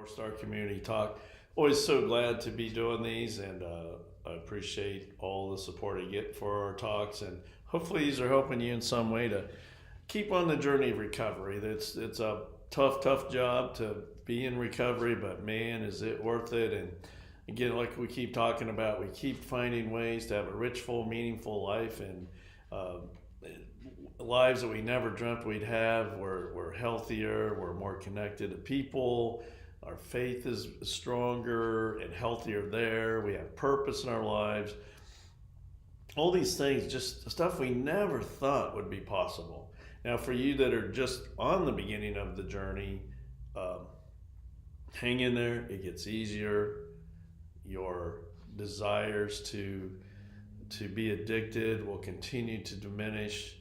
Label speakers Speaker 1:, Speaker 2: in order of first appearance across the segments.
Speaker 1: NorthStar Community Talk. Always so glad to be doing these, and I appreciate all the support I get for our talks. And hopefully, these are helping you in some way to keep on the journey of recovery. It's a tough job to be in recovery, but man, is it worth it? And again, like we keep talking about, we keep finding ways to have a rich, full, meaningful life, and uh, lives that we never dreamt we'd have. We're healthier, we're more connected to people, our faith is stronger and healthier there, we have purpose in our lives. All these things, just stuff we never thought would be possible. Now, for you that are just on the beginning of the journey, um, hang in there, it gets easier. Your desires to be addicted will continue to diminish.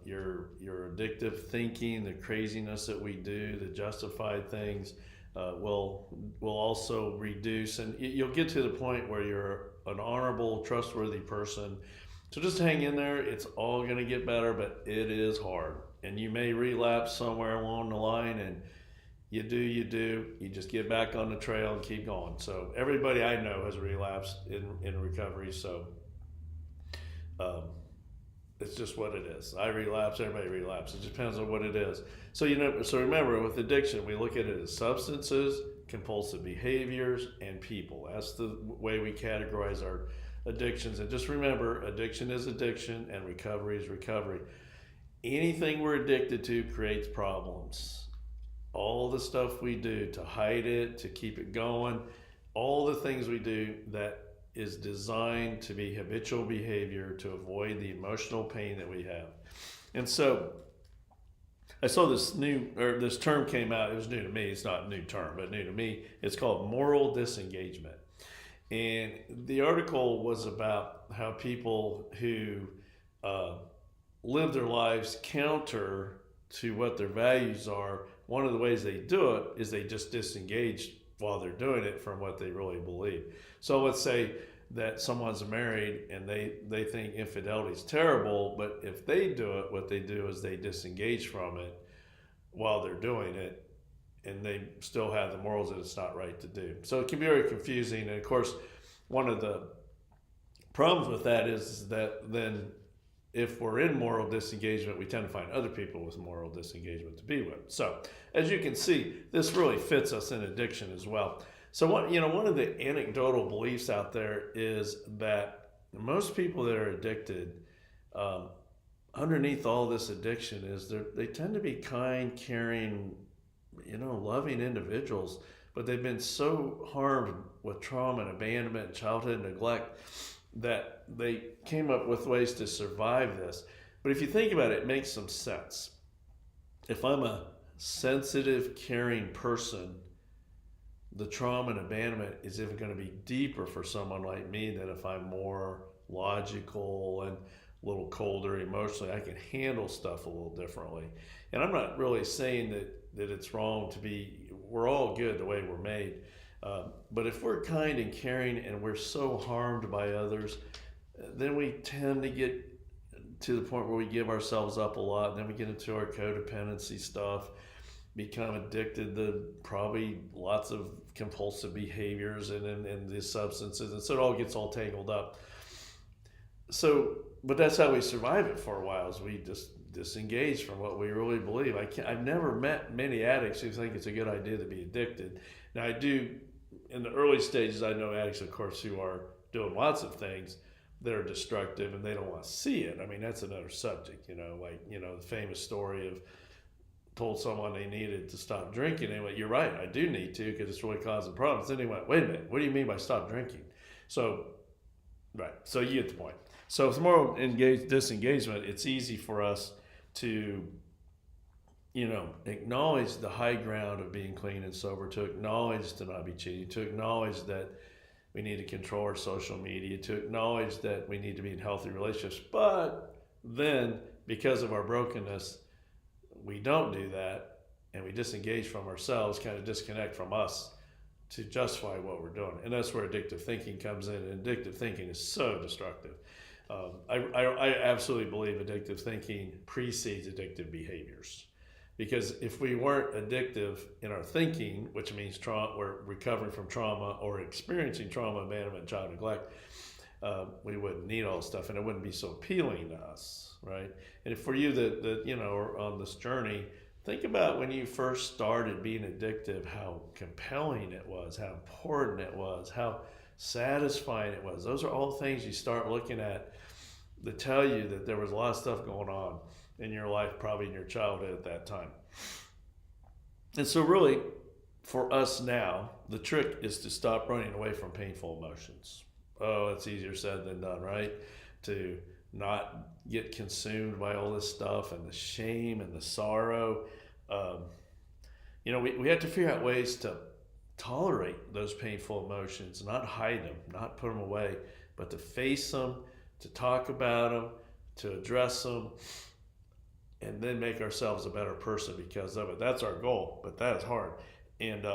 Speaker 1: Your addictive thinking, the craziness that we do, the justified things, will also reduce, and you'll get to the point where you're an honorable, trustworthy person. So just hang in there. It's all going to get better, but it is hard, and you may relapse somewhere along the line, and you do. You just get back on the trail and keep going. So everybody I know has relapsed in recovery. So um, it's just what it is. I relapse, everybody relapses. It just depends on what it is. So so remember, with addiction, we look at it as substances, compulsive behaviors, and people. That's the way we categorize our addictions. And just remember, addiction is addiction, and recovery is recovery. Anything we're addicted to creates problems. All the stuff we do to hide it, to keep it going, all the things we do that is designed to be habitual behavior to avoid the emotional pain that we have. And so I saw this term came out. It was new to me. It's not a new term, but new to me. It's called moral disengagement. And the article was about how people who live their lives counter to what their values are, one of the ways they do it is they just disengage while they're doing it from what they really believe. So let's say that someone's married and they think infidelity is terrible, but if they do it, what they do is they disengage from it while they're doing it, and they still have the morals that it's not right to do. So it can be very confusing. And of course, one of the problems with that is that then if we're in moral disengagement, we tend to find other people with moral disengagement to be with. So as you can see, this really fits us in addiction as well. So one of the anecdotal beliefs out there is that most people that are addicted, underneath all this addiction is they tend to be kind, caring, loving individuals, but they've been so harmed with trauma and abandonment and childhood neglect that they came up with ways to survive this. But if you think about it, it makes some sense. If I'm a sensitive, caring person, the trauma and abandonment is even going to be deeper for someone like me than if I'm more logical and a little colder emotionally. I can handle stuff a little differently. And I'm not really saying that it's wrong to be, we're all good the way we're made. But if we're kind and caring and we're so harmed by others, then we tend to get to the point where we give ourselves up a lot. And then we get into our codependency stuff, become addicted to probably lots of compulsive behaviors and these substances. And so it all gets all tangled up. So, but that's how we survive it for a while, is we just disengage from what we really believe. I've never met many addicts who think it's a good idea to be addicted. Now I do, in the early stages, I know addicts, of course, who are doing lots of things that are destructive and they don't want to see it. I mean, that's another subject, the famous story of told someone they needed to stop drinking. And they went, "You're right, I do need to because it's really causing problems." Then they went, "Wait a minute, what do you mean by stop drinking?" So, right, so you get the point. So with moral disengagement, it's easy for us to acknowledge the high ground of being clean and sober, to acknowledge to not be cheating, to acknowledge that we need to control our social media, to acknowledge that we need to be in healthy relationships. But then, because of our brokenness, we don't do that, and we disengage from ourselves, kind of disconnect from us to justify what we're doing. And that's where addictive thinking comes in, and addictive thinking is so destructive. I absolutely believe addictive thinking precedes addictive behaviors. Because if we weren't addictive in our thinking, which means we're recovering from trauma or experiencing trauma, abandonment, child neglect, we wouldn't need all this stuff, and it wouldn't be so appealing to us, right? And if for you that are on this journey, think about when you first started being addictive, how compelling it was, how important it was, how satisfying it was. Those are all things you start looking at that tell you that there was a lot of stuff going on in your life, probably in your childhood at that time. And so really, for us now, the trick is to stop running away from painful emotions. Oh, it's easier said than done, right? To not get consumed by all this stuff and the shame and the sorrow. We have to figure out ways to tolerate those painful emotions, not hide them, not put them away, but to face them, to talk about them, to address them, and then make ourselves a better person because of it. That's our goal, but that is hard. And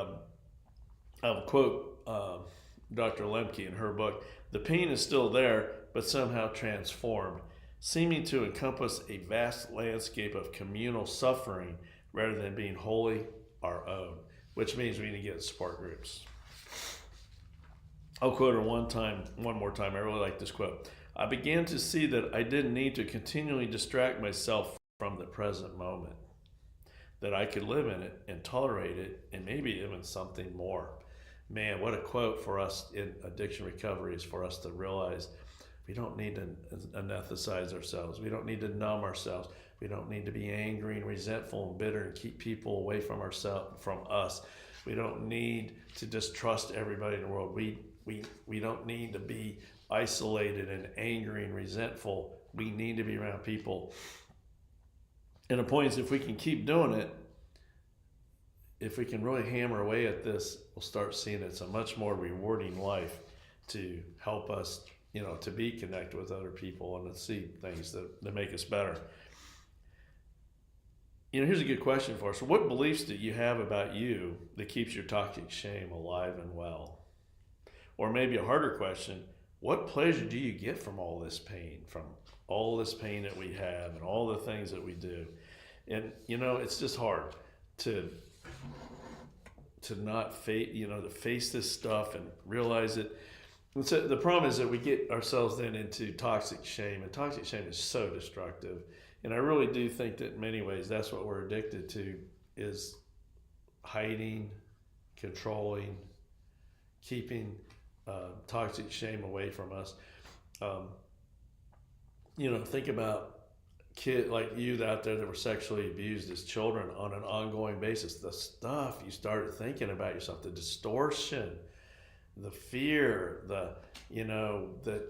Speaker 1: I'll quote Dr. Lemke in her book, "The pain is still there, but somehow transformed, seeming to encompass a vast landscape of communal suffering rather than being wholly our own," which means we need to get support groups. I'll quote her one more time. I really like this quote. "I began to see that I didn't need to continually distract myself from the present moment, that I could live in it and tolerate it and maybe even something more." Man, what a quote for us in addiction recovery is for us to realize we don't need to anesthetize ourselves. We don't need to numb ourselves. We don't need to be angry and resentful and bitter and keep people away from us. We don't need to distrust everybody in the world. We don't need to be isolated and angry and resentful. We need to be around people. And the point is, if we can keep doing it, if we can really hammer away at this, we'll start seeing it's a much more rewarding life to help us, to be connected with other people and to see things that make us better. Here's a good question for us. What beliefs do you have about you that keeps your toxic shame alive and well? Or maybe a harder question, what pleasure do you get from all this pain, that we have and all the things that we do? And, it's just hard to not to face this stuff and realize it. And so the problem is that we get ourselves then into toxic shame, and toxic shame is so destructive. And I really do think that in many ways that's what we're addicted to, is hiding, controlling, keeping toxic shame away from us. Think about kids like you out there that were sexually abused as children on an ongoing basis. The stuff you started thinking about yourself, the distortion, the fear, that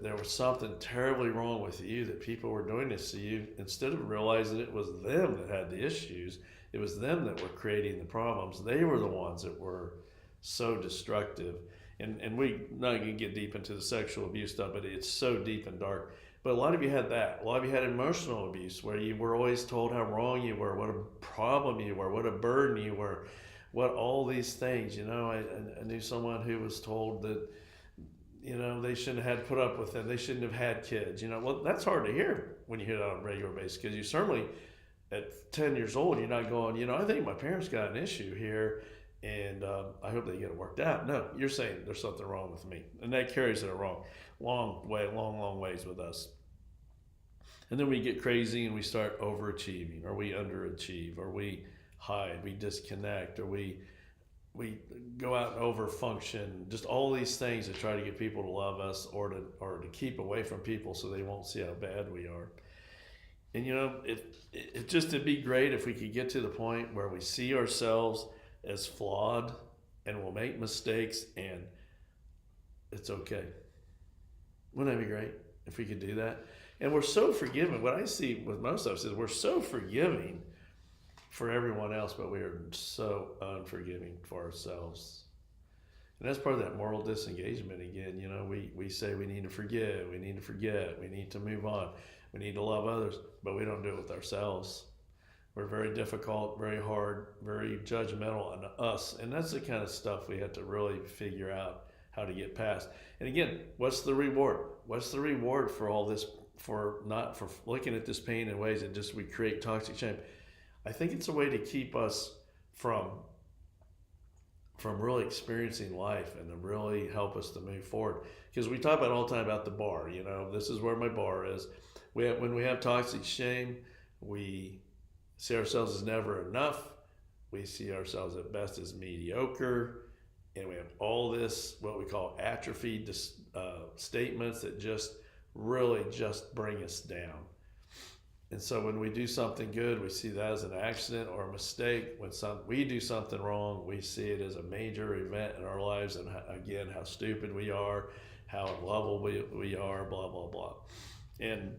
Speaker 1: there was something terribly wrong with you, that people were doing this to you. Instead of realizing it was them that had the issues, it was them that were creating the problems. They were the ones that were so destructive. And we're not going to get deep into the sexual abuse stuff, but it's so deep and dark. But a lot of you had that. A lot of you had emotional abuse, where you were always told how wrong you were, what a problem you were, what a burden you were, what all these things. I knew someone who was told that, they shouldn't have had to put up with it. They shouldn't have had kids. Well, that's hard to hear when you hear that on a regular basis, because you certainly, at 10 years old, you're not going, I think my parents got an issue here, and I hope they get it worked out. No, you're saying there's something wrong with me. And that carries it wrong. Long ways with us. And then we get crazy and we start overachieving, or we underachieve, or we hide, we disconnect, or we go out and overfunction. Just all these things to try to get people to love us, or to keep away from people so they won't see how bad we are. And it just would be great if we could get to the point where we see ourselves as flawed, and we'll make mistakes, and it's okay. Wouldn't that be great if we could do that? And we're so forgiving. What I see with most of us is we're so forgiving for everyone else, but we are so unforgiving for ourselves. And that's part of that moral disengagement again. We say we need to forgive, we need to forget, we need to move on, we need to love others, but we don't do it with ourselves. We're very difficult, very hard, very judgmental on us. And that's the kind of stuff we have to really figure out how to get past. And again, what's the reward? What's the reward for all this, for looking at this pain in ways that just we create toxic shame? I think it's a way to keep us from really experiencing life and to really help us to move forward. Because we talk about all the time about the bar, this is where my bar is. When we have toxic shame, we see ourselves as never enough. We see ourselves at best as mediocre. And we have all this, what we call atrophied statements that just really just bring us down. And so when we do something good, we see that as an accident or a mistake. When we do something wrong, we see it as a major event in our lives. And again, how stupid we are, how unlovable we are, blah, blah, blah. And,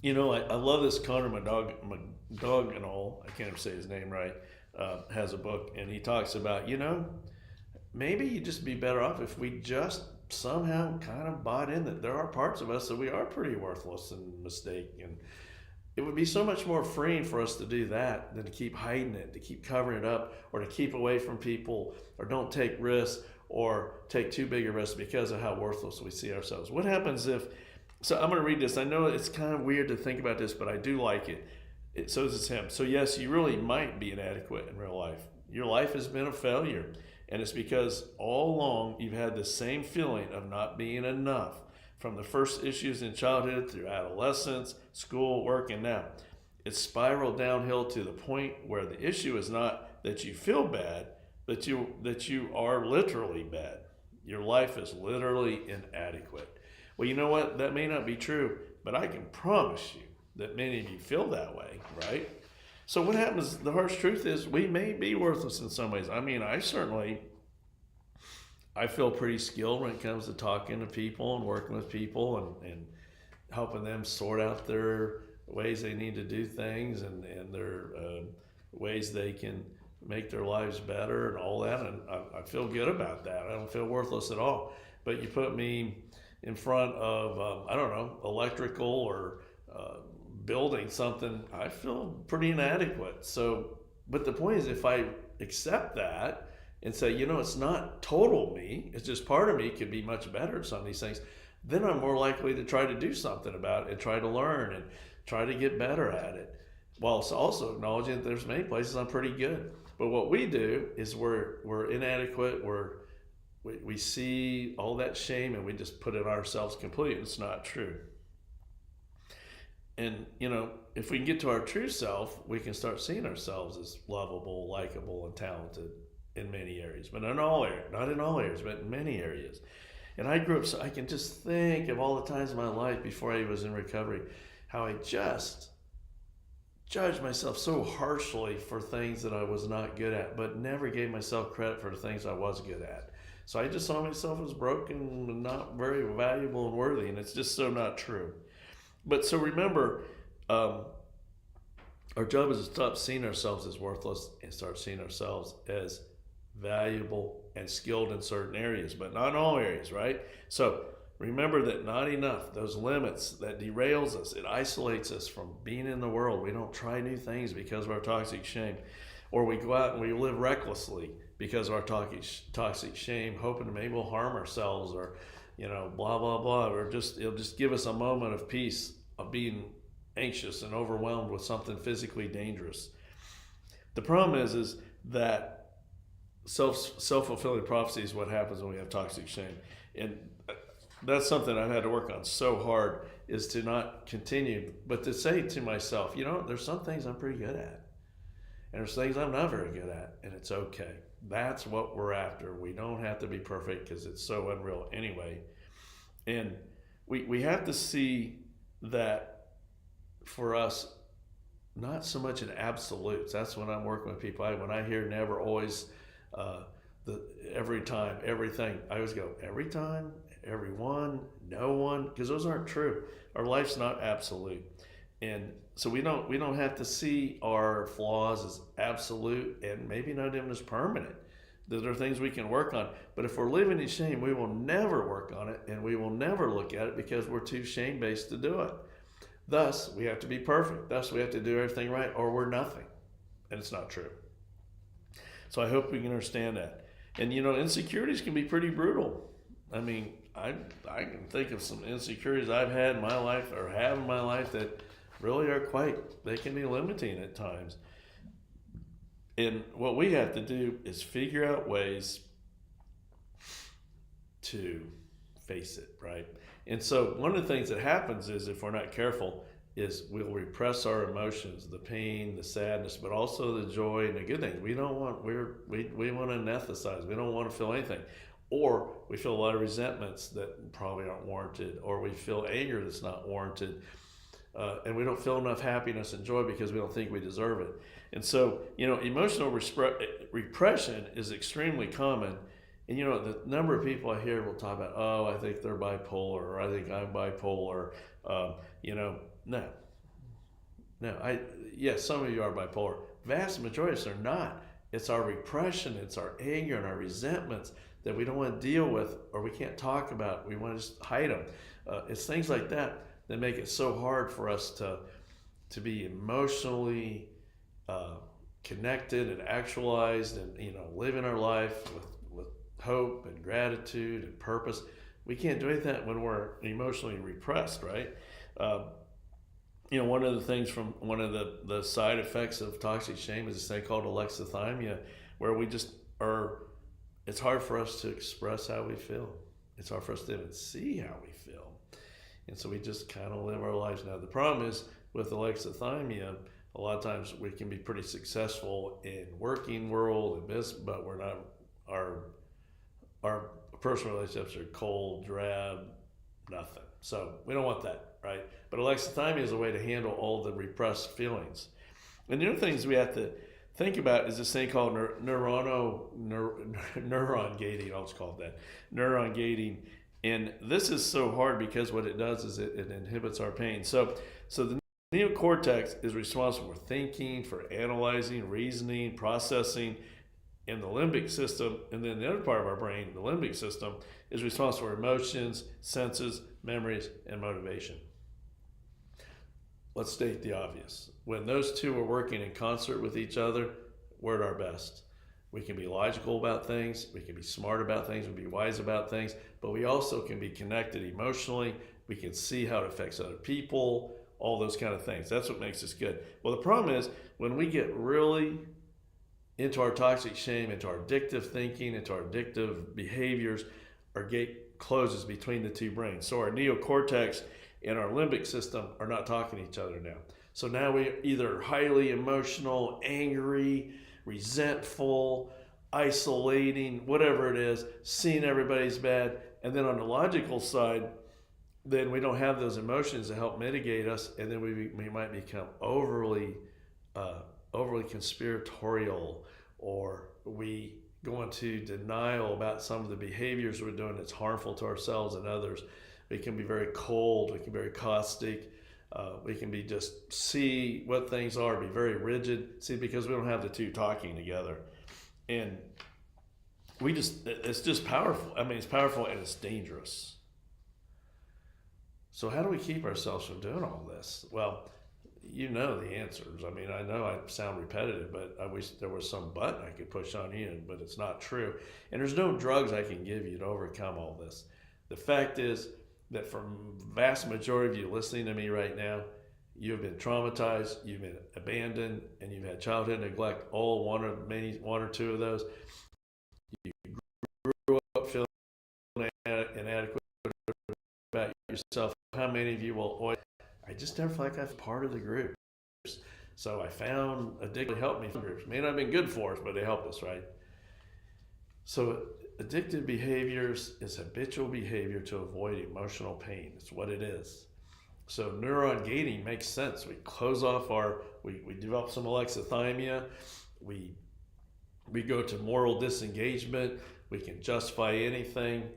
Speaker 1: I love this. Connor, my dog and all, I can't even say his name right, has a book. And he talks about, maybe you'd just be better off if we just somehow kind of bought in that there are parts of us that we are pretty worthless and mistake, and it would be so much more freeing for us to do that than to keep hiding it, to keep covering it up, or to keep away from people, or don't take risks, or take too big a risk because of how worthless we see ourselves. What happens if, so I'm going to read this. I know it's kind of weird to think about this, but I do like it. So is him. So yes, you really might be inadequate in real life. Your life has been a failure. And it's because all along you've had the same feeling of not being enough, from the first issues in childhood through adolescence, school, work, and now. It's spiraled downhill to the point where the issue is not that you feel bad, but that you are literally bad. Your life is literally inadequate. Well, you know what? That may not be true, but I can promise you that many of you feel that way, right? So what happens, the harsh truth is we may be worthless in some ways. I mean, I feel pretty skilled when it comes to talking to people and working with people and helping them sort out their ways they need to do things and their ways they can make their lives better and all that. And I feel good about that. I don't feel worthless at all. But you put me in front of, electrical or building something, I feel pretty inadequate. So, but the point is, if I accept that and say, it's not total me, it's just part of me, could be much better at some of these things, then I'm more likely to try to do something about it and try to learn and try to get better at it, while also acknowledging that there's many places I'm pretty good. But what we do is we're inadequate, we see all that shame and we just put it on ourselves completely. It's not true. And, if we can get to our true self, we can start seeing ourselves as lovable, likable, and talented in many areas. But in all areas, not in all areas, but in many areas. And I grew up, so I can just think of all the times in my life before I was in recovery, how I just judged myself so harshly for things that I was not good at, but never gave myself credit for the things I was good at. So I just saw myself as broken and not very valuable and worthy, and it's just so not true. But so remember, our job is to stop seeing ourselves as worthless and start seeing ourselves as valuable and skilled in certain areas, but not in all areas, right? So remember that not enough, those limits, that derails us. It isolates us from being in the world. We don't try new things because of our toxic shame. Or we go out and we live recklessly because of our toxic shame, hoping that maybe we'll harm ourselves or blah, blah, blah, or it'll just give us a moment of peace of being anxious and overwhelmed with something physically dangerous. The problem is that self-fulfilling prophecy is what happens when we have toxic shame. And that's something I've had to work on so hard, is to not continue, but to say to myself, there's some things I'm pretty good at. And there's things I'm not very good at, and it's okay. That's what we're after. We don't have to be perfect because it's so unreal anyway. And we have to see that for us, not so much in absolutes. That's when I'm working with people. When I hear never, always, every time, everything, I always go, every time, everyone, no one, because those aren't true. Our life's not absolute. And so we don't have to see our flaws as absolute and maybe not even as permanent. There are things we can work on. But if we're living in shame, we will never work on it and we will never look at it because we're too shame-based to do it. Thus, we have to be perfect. Thus, we have to do everything right or we're nothing. And it's not true. So I hope we can understand that. And, insecurities can be pretty brutal. I mean, I can think of some insecurities I've had in my life or have in my life that really are they can be limiting at times. And what we have to do is figure out ways to face it, right? And so one of the things that happens is, if we're not careful, is we'll repress our emotions, the pain, the sadness, but also the joy and the good things. We want to anesthetize. We don't want to feel anything. Or we feel a lot of resentments that probably aren't warranted, or we feel anger that's not warranted. And we don't feel enough happiness and joy because we don't think we deserve it. And so, emotional repression is extremely common. And, the number of people I hear will talk about, oh, I think they're bipolar, or I think I'm bipolar. No. Yes, some of you are bipolar. Vast majority of us are not. It's our repression, it's our anger and our resentments that we don't want to deal with, or we can't talk about. We want to just hide them. It's things like that make it so hard for us to be emotionally connected and actualized, and living our life with hope and gratitude and purpose. We can't do anything when we're emotionally repressed, right? One of the things from one of the side effects of toxic shame is this thing called alexithymia, where we just it's hard for us to express how we feel. It's hard for us to even see how we feel. And so we just kind of live our lives. Now, the problem is with alexithymia, a lot of times we can be pretty successful in working world and business, but we're not, our personal relationships are cold, drab, nothing. So we don't want that, right? But alexithymia is a way to handle all the repressed feelings. And the other things we have to think about is this thing called neuron gating. I'll just call it that, neuron gating. And this is so hard because what it does is it inhibits our pain. So the neocortex is responsible for thinking, for analyzing, reasoning, processing, and the limbic system, and then the other part of our brain, the limbic system, is responsible for emotions, senses, memories, and motivation. Let's state the obvious. When those two are working in concert with each other, we're at our best. We can be logical about things, we can be smart about things, we can be wise about things, but we also can be connected emotionally. We can see how it affects other people, all those kind of things. That's what makes us good. Well, the problem is when we get really into our toxic shame, into our addictive thinking, into our addictive behaviors, our gate closes between the two brains. So our neocortex and our limbic system are not talking to each other now. So now we're either highly emotional, angry, resentful, isolating, whatever it is, seeing everybody's bad. And then on the logical side, then we don't have those emotions to help mitigate us, and then we might become overly conspiratorial, or we go into denial about some of the behaviors we're doing that's harmful to ourselves and others. We can be very cold, we can be very caustic, we can be just see what things are, be very rigid, because we don't have the two talking together. And it's just powerful. I mean, it's powerful and it's dangerous. So how do we keep ourselves from doing all this? Well, you know the answers. I mean, I know I sound repetitive, but I wish there was some button I could push on you, but it's not true. And there's no drugs I can give you to overcome all this. The fact is that for the vast majority of you listening to me right now, you've been traumatized, you've been abandoned, and you've had childhood neglect, all one or two of those. You grew up feeling inadequate about yourself. How many of you will, I just never feel like I'm part of the group. So I found addictive helped me. Groups may not have been good for us, but they helped us, right? So addictive behaviors is habitual behavior to avoid emotional pain. It's what it is. So neuron gating makes sense. We close off we develop some alexithymia. We go to moral disengagement. We can justify anything.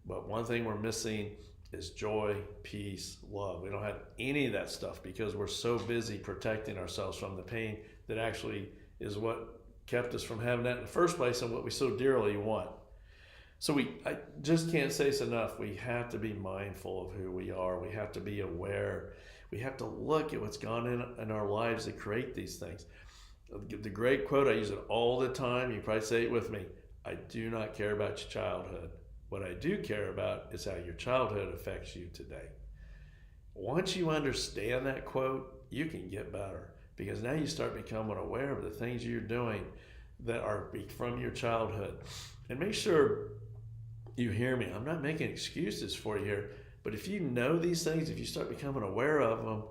Speaker 1: But one thing we're missing is joy, peace, love. We don't have any of that stuff because we're so busy protecting ourselves from the pain that actually is what kept us from having that in the first place and what we so dearly want. So I just can't say this enough. We have to be mindful of who we are. We have to be aware. We have to look at what's gone in our lives to create these things. The great quote, I use it all the time. You probably say it with me. I do not care about your childhood. What I do care about is how your childhood affects you today. Once you understand that quote, you can get better, because now you start becoming aware of the things you're doing that are from your childhood. And make sure you hear me. I'm not making excuses for you here, but if you know these things, if you start becoming aware of them,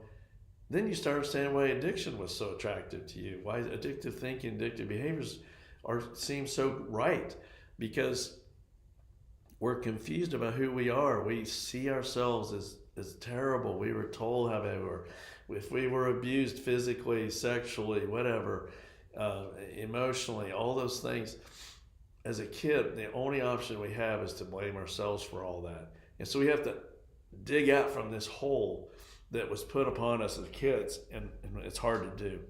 Speaker 1: then you start understanding why addiction was so attractive to you, why addictive thinking, addictive behaviors seem so right, because we're confused about who we are. We see ourselves as terrible. We were told how they were. If we were abused physically, sexually, whatever, emotionally, all those things, as a kid, the only option we have is to blame ourselves for all that. And so we have to dig out from this hole that was put upon us as kids, and it's hard to do.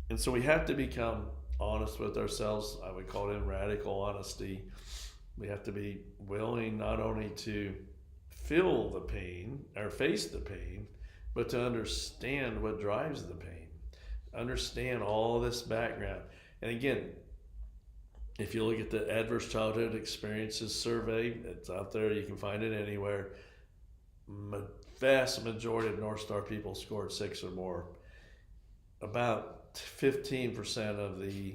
Speaker 1: And so we have to become honest with ourselves. I would call it radical honesty. We have to be willing not only to feel the pain or face the pain, but to understand what drives the pain. Understand all this background. And again, if you look at the Adverse Childhood Experiences Survey, it's out there, you can find it anywhere. Vast majority of NorthStar people scored 6 or more. About 15% of the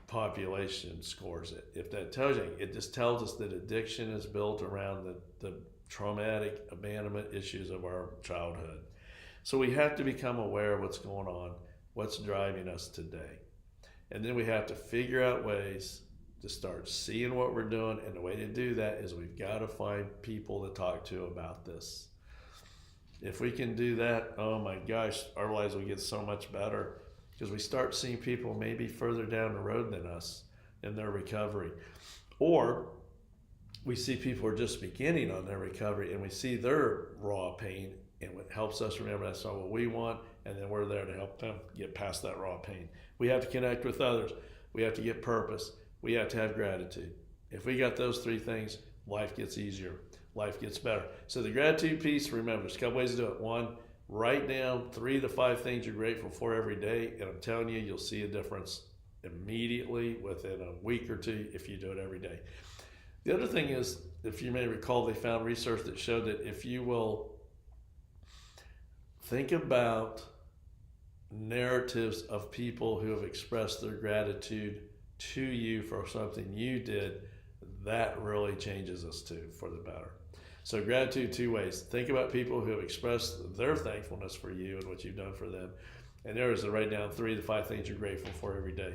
Speaker 1: population scores it. If that tells you, it just tells us that addiction is built around the traumatic abandonment issues of our childhood. So we have to become aware of what's going on, what's driving us today. And then we have to figure out ways to start seeing what we're doing. And the way to do that is we've got to find people to talk to about this. If we can do that, oh my gosh, our lives will get so much better, because we start seeing people maybe further down the road than us in their recovery. Or we see people who are just beginning on their recovery, and we see their raw pain, and it helps us remember that's not what we want, and then we're there to help them get past that raw pain. We have to connect with others. We have to get purpose. We have to have gratitude. If we got those 3 things, life gets easier. Life gets better. So the gratitude piece, remember, there's a couple ways to do it. 1, write down 3 to 5 things you're grateful for every day, and I'm telling you, you'll see a difference immediately within a week or 2 if you do it every day. The other thing is, if you may recall, they found research that showed that if you will think about narratives of people who have expressed their gratitude to you for something you did, that really changes us too for the better. So gratitude 2 ways. Think about people who have expressed their thankfulness for you and what you've done for them. And there is to write down 3 to 5 things you're grateful for every day.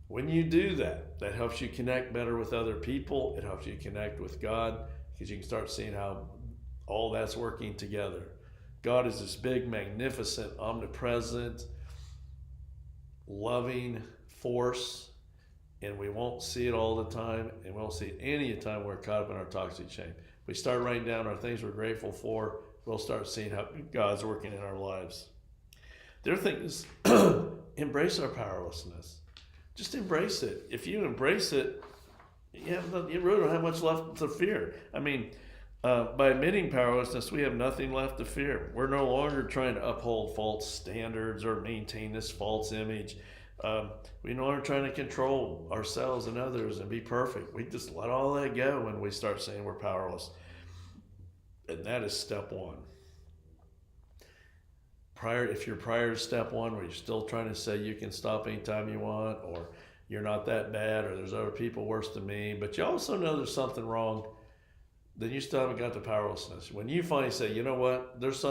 Speaker 1: When you do that, that helps you connect better with other people. It helps you connect with God, because you can start seeing how all that's working together. God is this big, magnificent, omnipresent, loving force, and we won't see it all the time, and we won't see it any time we're caught up in our toxic shame. If we start writing down our things we're grateful for, we'll start seeing how God's working in our lives. The other thing is embrace our powerlessness. Just embrace it. If you embrace it, you really don't have much left to fear. I mean, by admitting powerlessness, we have nothing left to fear. We're no longer trying to uphold false standards or maintain this false image. We're no longer trying to control ourselves and others and be perfect. We just let all that go when we start saying we're powerless. And that is step 1. If you're prior to step 1, where you're still trying to say you can stop anytime you want, or you're not that bad, or there's other people worse than me, but you also know there's something wrong, then you still haven't got the powerlessness. When you finally say, you know what, there's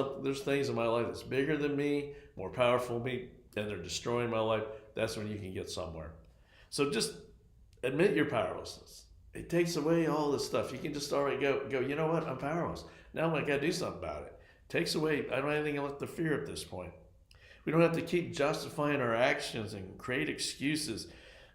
Speaker 1: things in my life that's bigger than me, more powerful than me, and they're destroying my life, that's when you can get somewhere. So just admit your powerlessness. It takes away all this stuff. You can just already go, you know what, I'm powerless. Now I got to do something about it. Takes away, I don't have anything left to fear at this point. We don't have to keep justifying our actions and create excuses.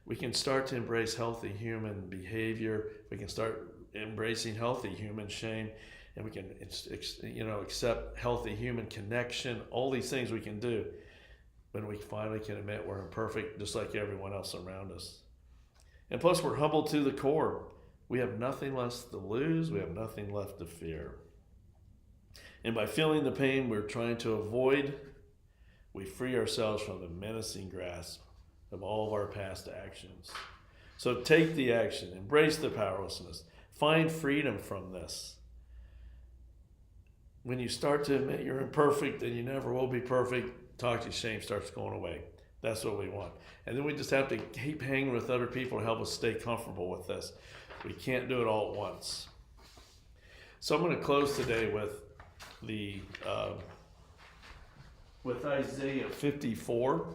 Speaker 1: We can start to embrace healthy human behavior. We can start embracing healthy human shame, and we can accept healthy human connection. All these things we can do when we finally can admit we're imperfect, just like everyone else around us. And plus, we're humble to the core. We have nothing left to lose. We have nothing left to fear. And by feeling the pain we're trying to avoid, we free ourselves from the menacing grasp of all of our past actions. So take the action, embrace the powerlessness, find freedom from this. When you start to admit you're imperfect and you never will be perfect, toxic shame starts going away. That's what we want. And then we just have to keep hanging with other people to help us stay comfortable with this. We can't do it all at once. So I'm going to close today with with Isaiah 54.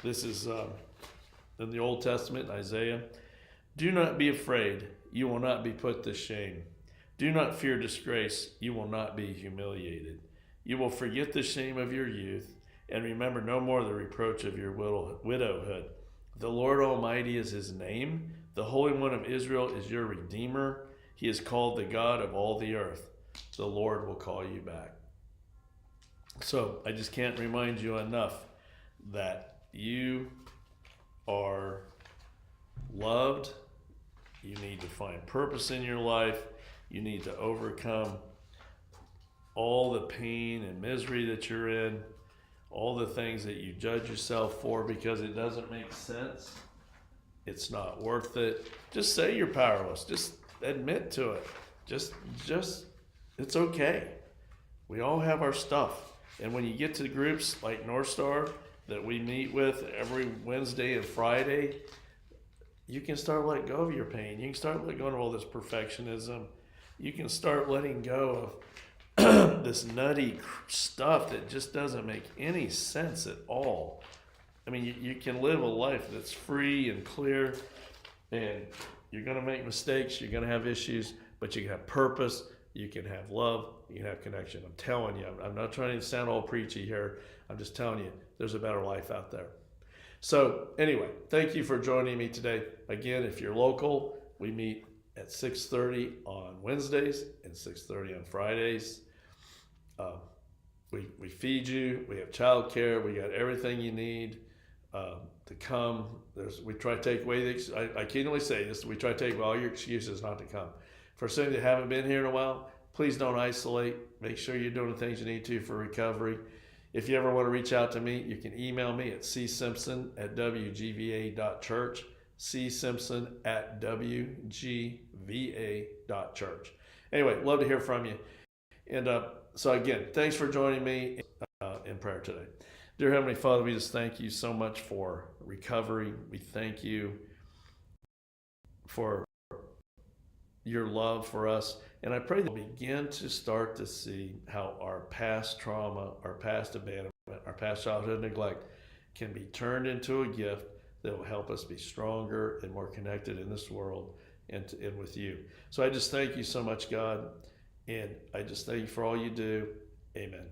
Speaker 1: This is in the Old Testament, Isaiah. Do not be afraid, you will not be put to shame. Do not fear disgrace, you will not be humiliated. You will forget the shame of your youth, and remember no more the reproach of your widowhood. The Lord Almighty is his name. The Holy One of Israel is your Redeemer. He is called the God of all the earth. The Lord will call you back. So I just can't remind you enough that you are loved. You need to find purpose in your life. You need to overcome all the pain and misery that you're in, all the things that you judge yourself for because it doesn't make sense. It's not worth it. Just say you're powerless. Just admit to it. Just it's okay. We all have our stuff. And when you get to groups like NorthStar that we meet with every Wednesday and Friday, you can start letting go of your pain. You can start letting go of all this perfectionism. You can start letting go of this nutty stuff that just doesn't make any sense at all. I mean, you can live a life that's free and clear, and you're going to make mistakes. You're going to have issues, but you can have purpose. You can have love. You can have connection. I'm telling you, I'm not trying to sound all preachy here. I'm just telling you, there's a better life out there. So anyway, thank you for joining me today. Again, if you're local, we meet at 6:30 on Wednesdays and 6:30 on Fridays. We feed you. We have childcare. We got everything you need to come. We try to take away I can only say this. We try to take away all your excuses not to come. For some that haven't been here in a while, please don't isolate. Make sure you're doing the things you need to for recovery. If you ever want to reach out to me, you can email me at csimpson@wgva.church, csimpson@wgva.church. Anyway, love to hear from you. And so again, thanks for joining me in prayer today. Dear Heavenly Father, we just thank you so much for recovery. We thank you for your love for us. And I pray that we'll begin to start to see how our past trauma, our past abandonment, our past childhood neglect can be turned into a gift that will help us be stronger and more connected in this world and with you. So I just thank you so much, God. And I just thank you for all you do. Amen.